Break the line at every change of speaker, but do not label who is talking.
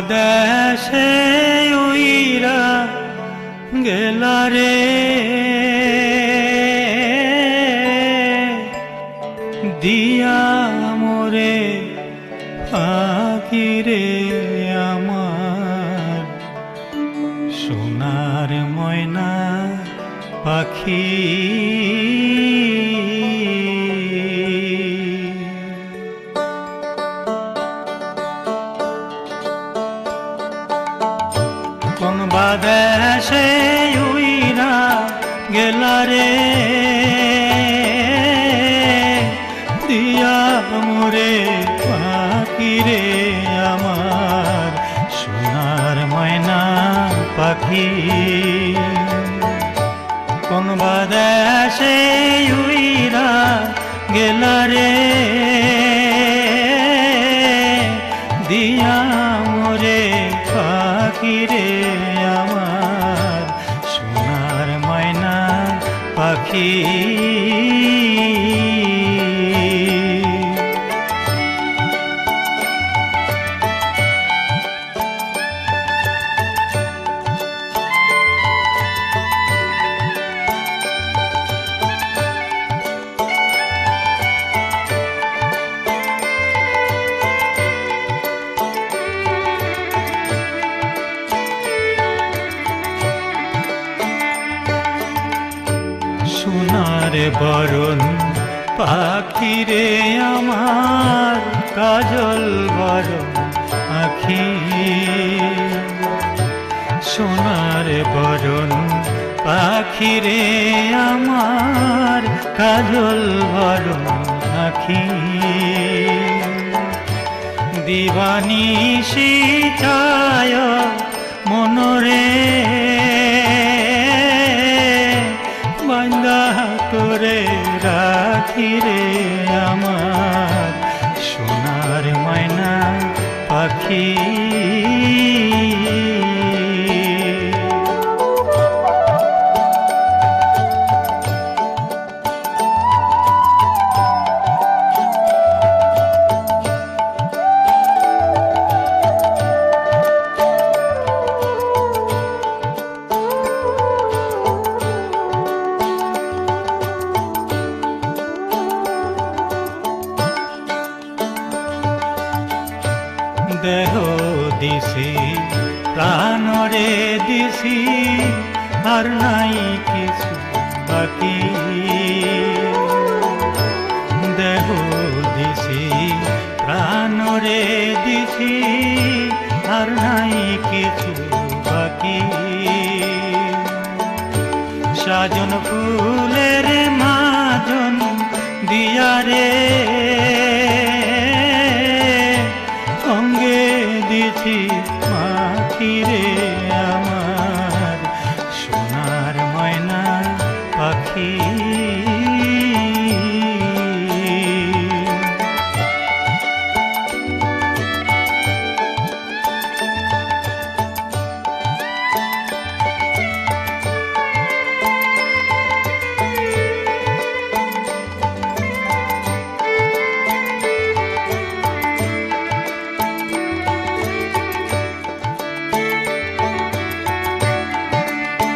দেশে উইরা গেলারে দিয়া মোরে ফাঁকিরে আমার সোনার ময়না পাখি। কোন বাদেশে উইরা গেলারে দিয়া মোরে পাখিরে আমার সোনার ময়না পাখি। কোন বাদেশে উইরা গেলারে দিয়া মোরে পাখিরে আমার সোনার ময়না পাখি। সোনার বরণ পাখিরে আমার কাজল বরণ আখি। সোনার বরণ পাখিরে আমার কাজল বরণ আখি। দিবানিশি চায় মনরে বান্দা করে রাখিরে আমার সোনার ময়না পাখি। দেহ দিছি প্রাণরে দিছি আর নাই কিছু বাকি। দেহ দিছি প্রাণরে দিছি আর নাই কিছু বাকি। সাজন ফুলের মাজন দিয়ারে